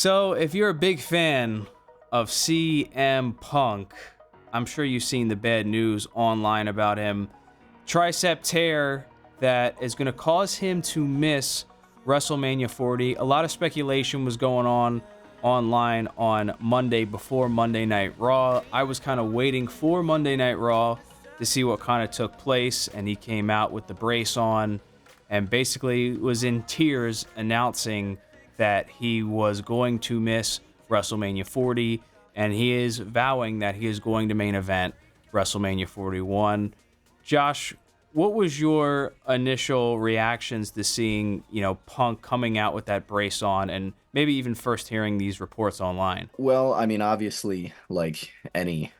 So, if you're a big fan of CM Punk, I'm sure you've seen the bad news online about him. Tricep tear that is going to cause him to miss WrestleMania 40. A lot of speculation was going on online on Monday before Monday Night Raw. I was kind of waiting for Monday Night Raw to see what kind of took place, and he came out with the brace on and basically was in tears announcing that he was going to miss WrestleMania 40, and he is vowing that he is going to main event WrestleMania 41. Josh, what was your initial reactions to seeing, Punk coming out with that brace on, and maybe even first hearing these reports online? Well, I mean, obviously, like any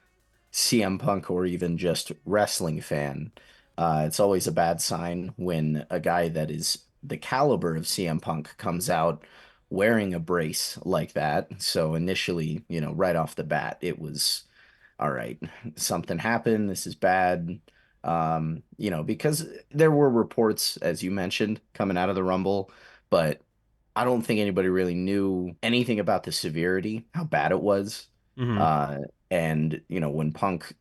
CM Punk or even just wrestling fan, it's always a bad sign when a guy that is the caliber of CM Punk comes out wearing a brace like that. So initially, right off the bat, it was all right, something happened. This is bad. Because there were reports, as you mentioned, coming out of the Rumble, but I don't think anybody really knew anything about the severity, how bad it was. Mm-hmm. Uh, and when Punk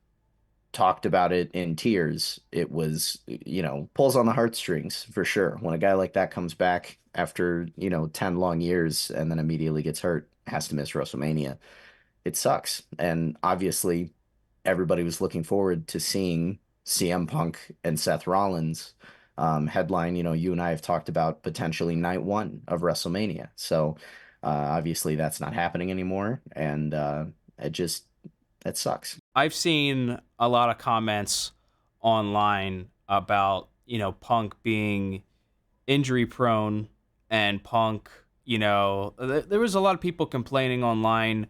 talked about it in tears, it was, pulls on the heartstrings for sure. When a guy like that comes back after, 10 long years and then immediately gets hurt, has to miss WrestleMania, it sucks. And obviously, everybody was looking forward to seeing CM Punk and Seth Rollins headline. You and I have talked about potentially night one of WrestleMania. So obviously, that's not happening anymore. And it sucks. I've seen a lot of comments online about, Punk being injury prone and Punk, there was a lot of people complaining online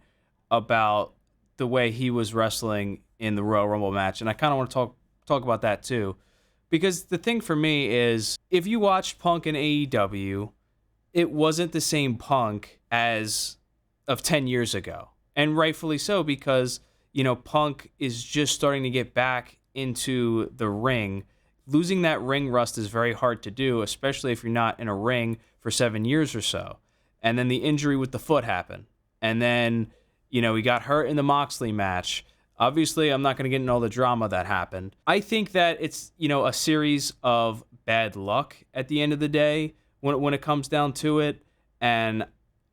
about the way he was wrestling in the Royal Rumble match. And I kind of want to talk about that too. Because the thing for me is, if you watched Punk in AEW, it wasn't the same Punk as of 10 years ago. And rightfully so, because, Punk is just starting to get back into the ring. Losing that ring rust is very hard to do, especially if you're not in a ring for 7 years or so. And then the injury with the foot happened. And then, he got hurt in the Moxley match. Obviously, I'm not going to get into all the drama that happened. I think that it's, a series of bad luck at the end of the day when it comes down to it. And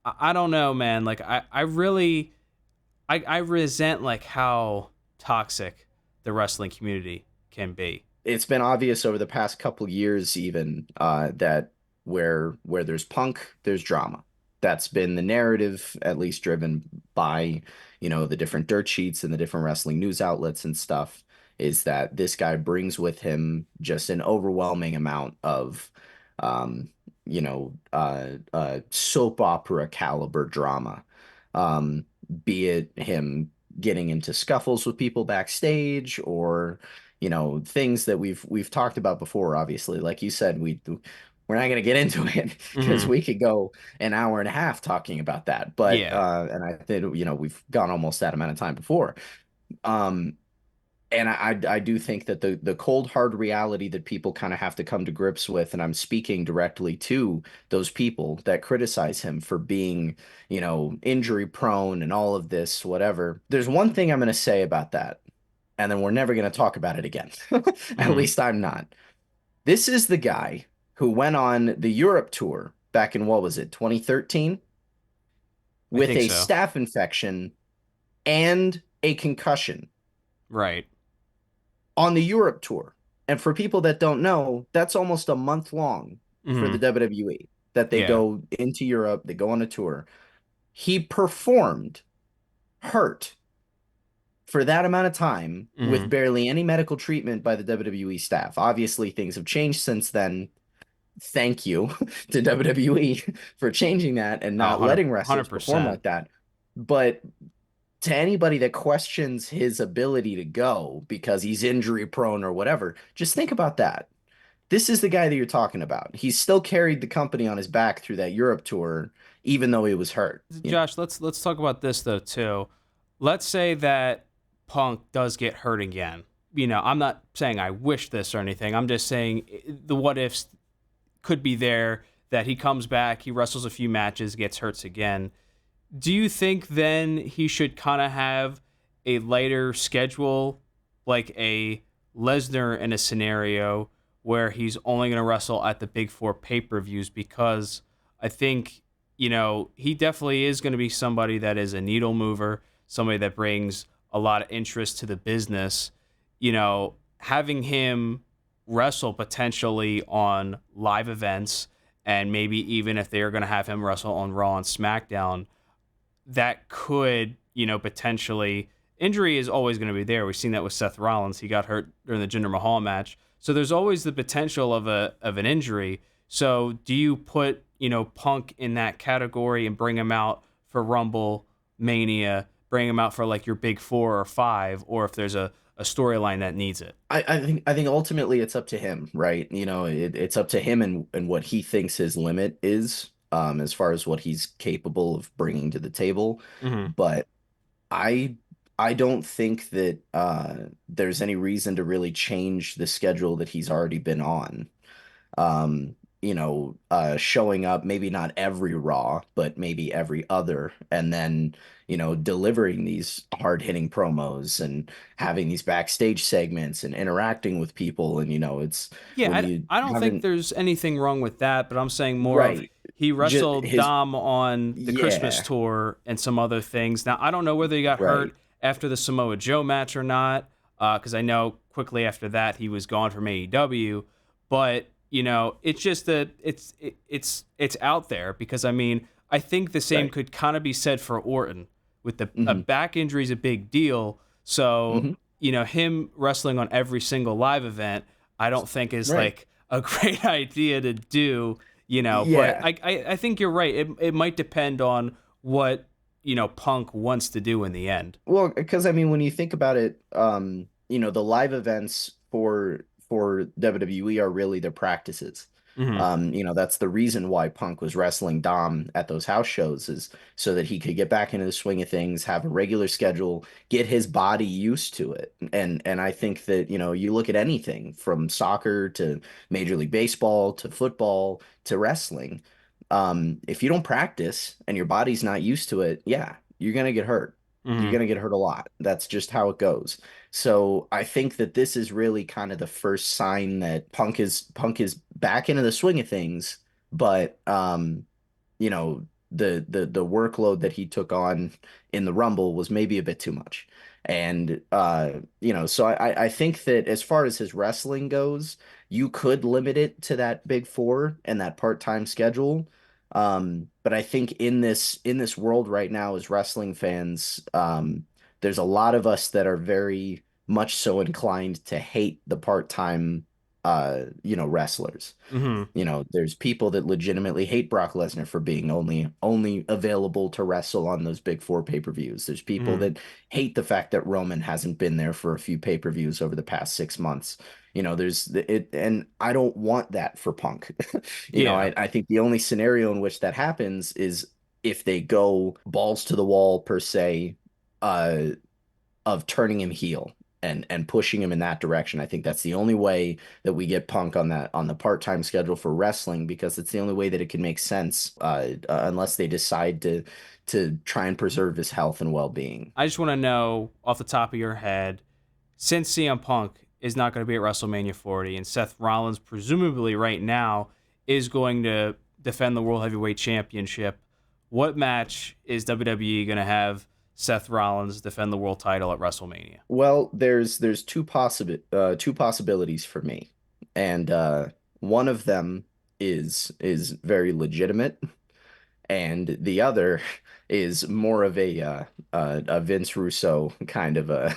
I don't know, man. Like, I really, I resent, like, how toxic the wrestling community can be. It's been obvious over the past couple years even that where there's Punk, there's drama. That's been the narrative, at least driven by, the different dirt sheets and the different wrestling news outlets and stuff, is that this guy brings with him just an overwhelming amount of, um, soap opera caliber drama. Be it him getting into scuffles with people backstage or things that we've talked about before. Obviously, like you said, we're not going to get into it because Mm-hmm. we could go an hour and a half talking about that. But Yeah. and I think we've gone almost that amount of time before. Um, and I do think that the cold hard reality that people kind of have to come to grips with, and I'm speaking directly to those people that criticize him for being, injury prone and all of this, whatever. There's one thing I'm going to say about that, and then we're never going to talk about it again. At Mm-hmm. least I'm not. This is the guy who went on the Europe tour back in, what was it, 2013, I with think a so. staph infection and a concussion Right. on the Europe tour. And for people that don't know, that's almost a month long for the Mm-hmm. WWE that they Yeah. go into Europe, they go on a tour. He performed hurt for that amount of time with Mm-hmm. barely any medical treatment by the WWE staff. Obviously, things have changed since then. Thank you to WWE for changing that and Oh, not letting wrestlers perform 100%. like that. But to anybody that questions his ability to go because he's injury prone or whatever, just think about that. This is the guy that you're talking about. He still carried the company on his back through that Europe tour, even though he was hurt. Josh, let's talk about this though too. Let's say that Punk does get hurt again. I'm not saying I wish this or anything. I'm just saying the what ifs could be there, that he comes back, he wrestles a few matches, gets hurt again. Do you think then he should kind of have a lighter schedule, like a Lesnar in a scenario where he's only going to wrestle at the big four pay per views? Because I think, he definitely is going to be somebody that is a needle mover, somebody that brings a lot of interest to the business. Having him wrestle potentially on live events, and maybe even if they're going to have him wrestle on Raw and SmackDown, that could, potentially, injury is always going to be there. We've seen that with Seth Rollins. He got hurt during the Jinder Mahal match. So there's always the potential of an injury. So do you put, Punk in that category and bring him out for Rumble, Mania, bring him out for like your big 4 or 5, or if there's a storyline that needs it? I think ultimately it's up to him, right? It's up to him and what he thinks his limit is, as far as what he's capable of bringing to the table. Hmm. But I I don't think that there's any reason to really change the schedule that he's already been on. Showing up maybe not every Raw, but maybe every other, and then, delivering these hard-hitting promos and having these backstage segments and interacting with people. And, it's Yeah, when you I don't think haven't, there's anything wrong with that, but I'm saying more of right, he just wrestled his, Dom on the Christmas yeah, tour and some other things. Now, I don't know whether he got right. hurt after the Samoa Joe match or not, because I know quickly after that he was gone from AEW. But it's just that it's out there because I mean I think the same Right. could kind of be said for Orton with the a Hmm. back injury is a big deal. So Hmm. him wrestling on every single live event, I don't think is Right. like a great idea to do, but Yeah. I think you're right. It might depend on what, Punk wants to do in the end. Well, because I mean, when you think about it, the live events for WWE are really their practices. Hmm. That's the reason why Punk was wrestling Dom at those house shows, is so that he could get back into the swing of things, have a regular schedule, get his body used to it. And I think that, you look at anything from soccer to Major League Baseball to football to wrestling. If you don't practice and your body's not used to it, yeah, you're gonna get hurt. You're Hmm. going to get hurt a lot. That's just how it goes. So I think that this is really kind of the first sign that Punk is back into the swing of things, but the workload that he took on in the Rumble was maybe a bit too much. And so I think that as far as his wrestling goes, you could limit it to that big four and that part-time schedule. But I think in this world right now as wrestling fans, there's a lot of us that are very much so inclined to hate the part-time wrestlers. Hmm. There's people that legitimately hate Brock Lesnar for being only available to wrestle on those big four pay-per-views. There's people Hmm. that hate the fact that Roman hasn't been there for a few pay-per-views over the past 6 months. And I don't want that for Punk. Yeah. I think the only scenario in which that happens is if they go balls to the wall per se, uh, of turning him heel and pushing him in that direction. I think that's the only way that we get Punk on the part-time schedule for wrestling, because it's the only way that it can make sense, unless they decide to try and preserve his health and well-being. I just want to know off the top of your head, since CM Punk is not going to be at WrestleMania 40 and Seth Rollins presumably right now is going to defend the World Heavyweight Championship, what match is WWE going to have Seth Rollins defend the world title at WrestleMania? Well, there's two possibilities for me, and one of them is very legitimate, and the other is more of a Vince Russo kind of a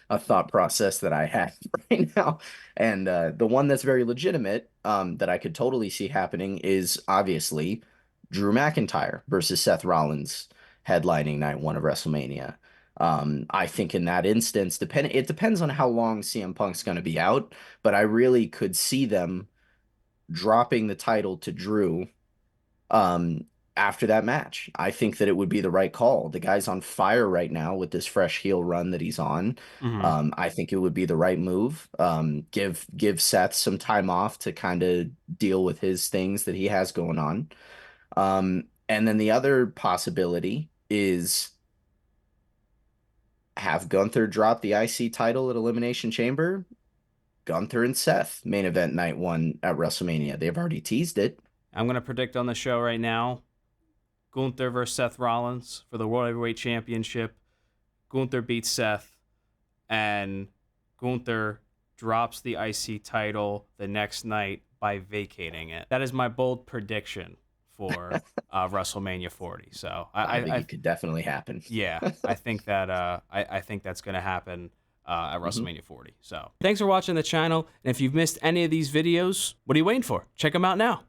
a thought process that I have right now. And the one that's very legitimate, that I could totally see happening, is obviously Drew McIntyre versus Seth Rollins headlining night one of WrestleMania. I think in that instance, it depends on how long CM Punk's going to be out, but I really could see them dropping the title to Drew, um, after that match. I think that it would be the right call. The guy's on fire right now with this fresh heel run that he's on. Hmm. I think it would be the right move. Give Seth some time off to kind of deal with his things that he has going on. And then the other possibility is have Gunther drop the IC title at Elimination Chamber. Gunther and Seth main event night one at WrestleMania. They've already teased it. I'm going to predict on the show right now, Gunther versus Seth Rollins for the World Heavyweight Championship. Gunther beats Seth, and Gunther drops the IC title the next night by vacating it. That is my bold prediction for WrestleMania 40. So I think it could definitely happen. yeah, I think that I think that's going to happen at Mm-hmm. WrestleMania 40. So thanks for watching the channel, and if you've missed any of these videos, what are you waiting for? Check them out now.